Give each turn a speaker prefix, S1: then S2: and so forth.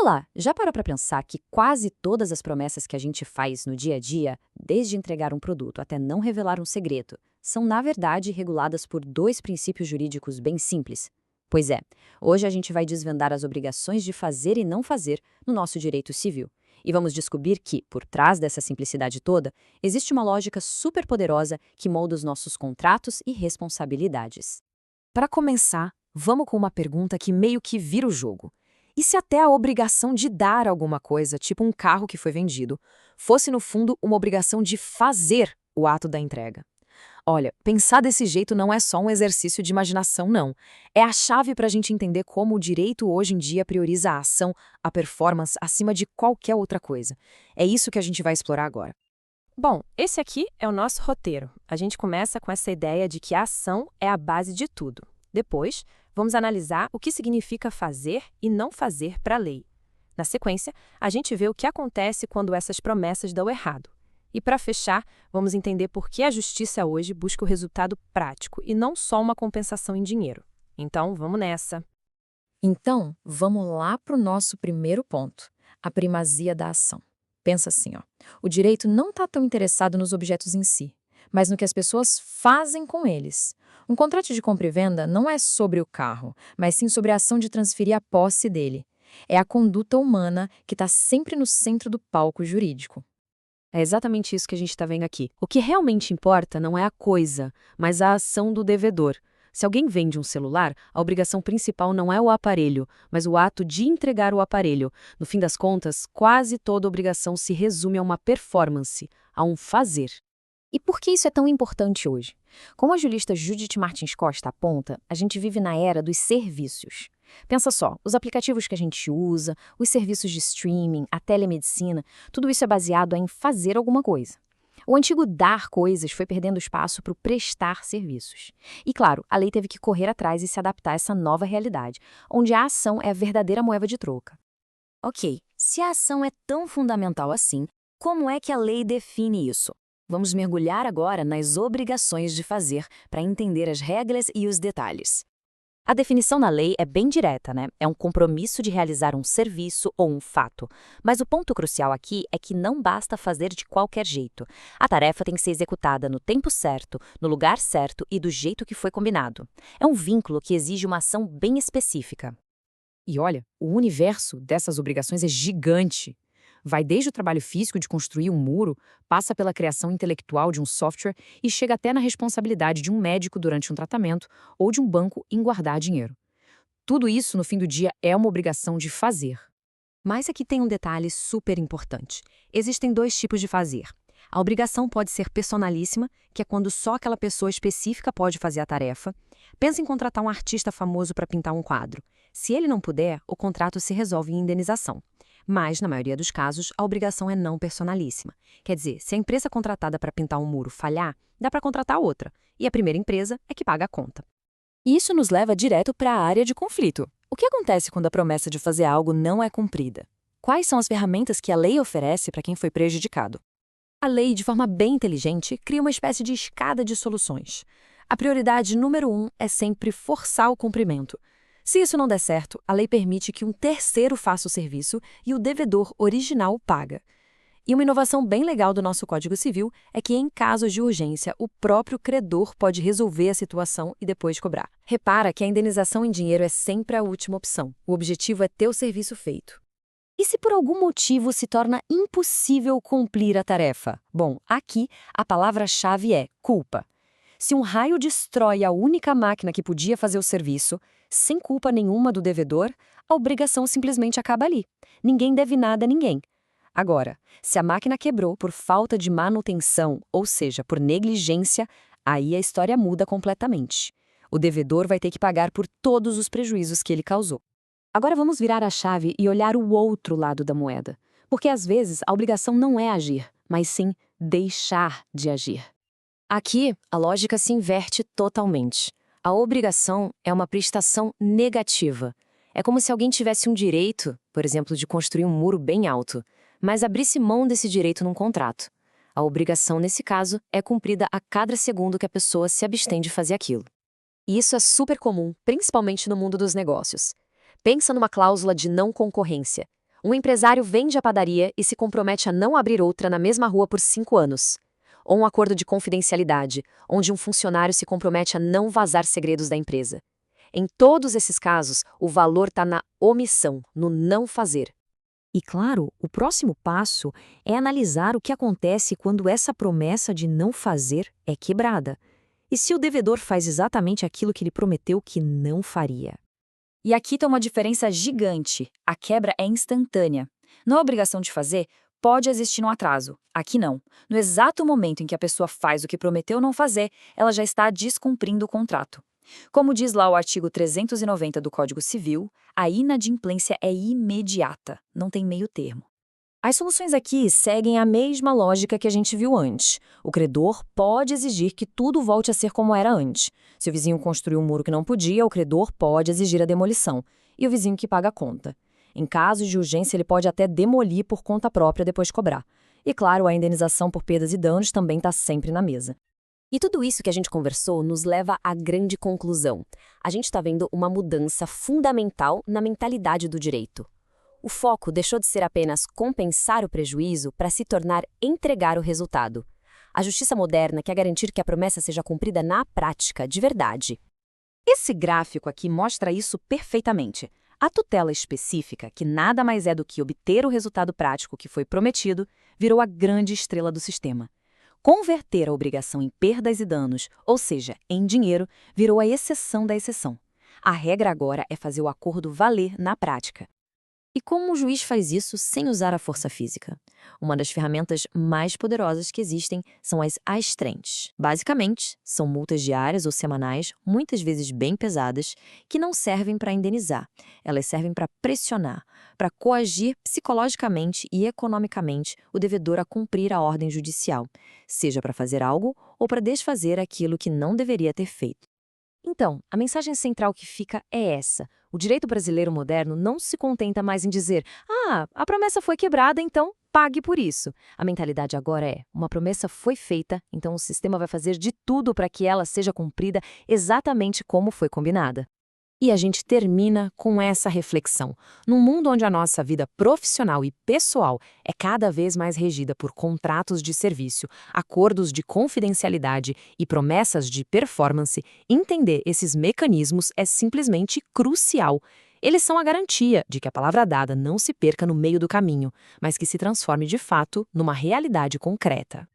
S1: Olá, já parou para pensar que quase todas as promessas que a gente faz no dia a dia, desde entregar um produto até não revelar um segredo, são na verdade reguladas por dois princípios jurídicos bem simples? Pois é, hoje a gente vai desvendar as obrigações de fazer e não fazer no nosso direito civil. E vamos descobrir que, por trás dessa simplicidade toda, existe uma lógica super poderosa que molda os nossos contratos e responsabilidades.
S2: Para começar, vamos com uma pergunta que meio que vira o jogo. E se até a obrigação de dar alguma coisa, tipo um carro que foi vendido, fosse no fundo uma obrigação de fazer o ato da entrega? Olha, pensar desse jeito não é só um exercício de imaginação, não. É a chave para a gente entender como o direito hoje em dia prioriza a ação, a performance, acima de qualquer outra coisa. É isso que a gente vai explorar agora.
S3: Bom, esse aqui é o nosso roteiro. A gente começa com essa ideia de que a ação é a base de tudo. Depois, vamos analisar o que significa fazer e não fazer para a lei. Na sequência, a gente vê o que acontece quando essas promessas dão errado. E para fechar, vamos entender por que a justiça hoje busca o resultado prático e não só uma compensação em dinheiro. Então, vamos nessa.
S2: Então, vamos lá para o nosso primeiro ponto, a primazia da ação. Pensa assim, ó. O direito não está tão interessado nos objetos em si, mas no que as pessoas fazem com eles. Um contrato de compra e venda não é sobre o carro, mas sim sobre a ação de transferir a posse dele. É a conduta humana que está sempre no centro do palco jurídico.
S3: É exatamente isso que a gente está vendo aqui. O que realmente importa não é a coisa, mas a ação do devedor. Se alguém vende um celular, a obrigação principal não é o aparelho, mas o ato de entregar o aparelho. No fim das contas, quase toda obrigação se resume a uma performance, a um fazer.
S1: E por que isso é tão importante hoje? Como a jurista Judith Martins Costa aponta, a gente vive na era dos serviços. Pensa só, os aplicativos que a gente usa, os serviços de streaming, a telemedicina, tudo isso é baseado em fazer alguma coisa. O antigo dar coisas foi perdendo espaço para o prestar serviços. E claro, a lei teve que correr atrás e se adaptar a essa nova realidade, onde a ação é a verdadeira moeda de troca. Ok, se a ação é tão fundamental assim, como é que a lei define isso? Vamos mergulhar agora nas obrigações de fazer para entender as regras e os detalhes. A definição na lei é bem direta, né? É um compromisso de realizar um serviço ou um fato. Mas o ponto crucial aqui é que não basta fazer de qualquer jeito. A tarefa tem que ser executada no tempo certo, no lugar certo e do jeito que foi combinado. É um vínculo que exige uma ação bem específica.
S2: E olha, o universo dessas obrigações é gigante. Vai desde o trabalho físico de construir um muro, passa pela criação intelectual de um software e chega até na responsabilidade de um médico durante um tratamento ou de um banco em guardar dinheiro. Tudo isso, no fim do dia, é uma obrigação de fazer.
S3: Mas aqui tem um detalhe super importante. Existem dois tipos de fazer. A obrigação pode ser personalíssima, que é quando só aquela pessoa específica pode fazer a tarefa. Pensa em contratar um artista famoso para pintar um quadro. Se ele não puder, o contrato se resolve em indenização. Mas, na maioria dos casos, a obrigação é não personalíssima. Quer dizer, se a empresa contratada para pintar um muro falhar, dá para contratar outra, e a primeira empresa é que paga a conta.
S2: Isso nos leva direto para a área de conflito. O que acontece quando a promessa de fazer algo não é cumprida? Quais são as ferramentas que a lei oferece para quem foi prejudicado?
S3: A lei, de forma bem inteligente, cria uma espécie de escada de soluções. A prioridade número 1 é sempre forçar o cumprimento. Se isso não der certo, a lei permite que um terceiro faça o serviço e o devedor original paga. E uma inovação bem legal do nosso Código Civil é que, em casos de urgência, o próprio credor pode resolver a situação e depois cobrar. Repara que a indenização em dinheiro é sempre a última opção. O objetivo é ter o serviço feito.
S1: E se por algum motivo se torna impossível cumprir a tarefa? Bom, aqui a palavra-chave é culpa. Se um raio destrói a única máquina que podia fazer o serviço, sem culpa nenhuma do devedor, a obrigação simplesmente acaba ali. Ninguém deve nada a ninguém. Agora, se a máquina quebrou por falta de manutenção, ou seja, por negligência, aí a história muda completamente. O devedor vai ter que pagar por todos os prejuízos que ele causou. Agora vamos virar a chave e olhar o outro lado da moeda. Porque às vezes a obrigação não é agir, mas sim deixar de agir. Aqui, a lógica se inverte totalmente. A obrigação é uma prestação negativa. É como se alguém tivesse um direito, por exemplo, de construir um muro bem alto, mas abrisse mão desse direito num contrato. A obrigação, nesse caso, é cumprida a cada segundo que a pessoa se abstém de fazer aquilo. E isso é super comum, principalmente no mundo dos negócios. Pensa numa cláusula de não concorrência.
S2: Um empresário vende a padaria e se compromete a não abrir outra na mesma rua por 5 anos. Ou um acordo de confidencialidade, onde um funcionário se compromete a não vazar segredos da empresa. Em todos esses casos, o valor está na omissão, no não fazer.
S3: E claro, o próximo passo é analisar o que acontece quando essa promessa de não fazer é quebrada. E se o devedor faz exatamente aquilo que ele prometeu que não faria?
S4: E aqui está uma diferença gigante. A quebra é instantânea. Na obrigação de fazer, pode existir um atraso. Aqui não. No exato momento em que a pessoa faz o que prometeu não fazer, ela já está descumprindo o contrato. Como diz lá o artigo 390 do Código Civil, a inadimplência é imediata, não tem meio termo.
S3: As soluções aqui seguem a mesma lógica que a gente viu antes. O credor pode exigir que tudo volte a ser como era antes. Se o vizinho construiu um muro que não podia, o credor pode exigir a demolição. E o vizinho que paga a conta. Em casos de urgência, ele pode até demolir por conta própria depois de cobrar. E claro, a indenização por perdas e danos também está sempre na mesa.
S2: E tudo isso que a gente conversou nos leva à grande conclusão. A gente está vendo uma mudança fundamental na mentalidade do direito. O foco deixou de ser apenas compensar o prejuízo para se tornar entregar o resultado. A justiça moderna quer garantir que a promessa seja cumprida na prática, de verdade.
S3: Esse gráfico aqui mostra isso perfeitamente. A tutela específica, que nada mais é do que obter o resultado prático que foi prometido, virou a grande estrela do sistema. Converter a obrigação em perdas e danos, ou seja, em dinheiro, virou a exceção da exceção. A regra agora é fazer o acordo valer na prática. E como o juiz faz isso sem usar a força física? Uma das ferramentas mais poderosas que existem são as astrentes. Basicamente, são multas diárias ou semanais, muitas vezes bem pesadas, que não servem para indenizar. Elas servem para pressionar, para coagir psicologicamente e economicamente o devedor a cumprir a ordem judicial, seja para fazer algo ou para desfazer aquilo que não deveria ter feito. Então, a mensagem central que fica é essa. O direito brasileiro moderno não se contenta mais em dizer a promessa foi quebrada, então pague por isso. A mentalidade agora é, uma promessa foi feita, então o sistema vai fazer de tudo para que ela seja cumprida exatamente como foi combinada. E a gente termina com essa reflexão. Num mundo onde a nossa vida profissional e pessoal é cada vez mais regida por contratos de serviço, acordos de confidencialidade e promessas de performance, entender esses mecanismos é simplesmente crucial. Eles são a garantia de que a palavra dada não se perca no meio do caminho, mas que se transforme de fato numa realidade concreta.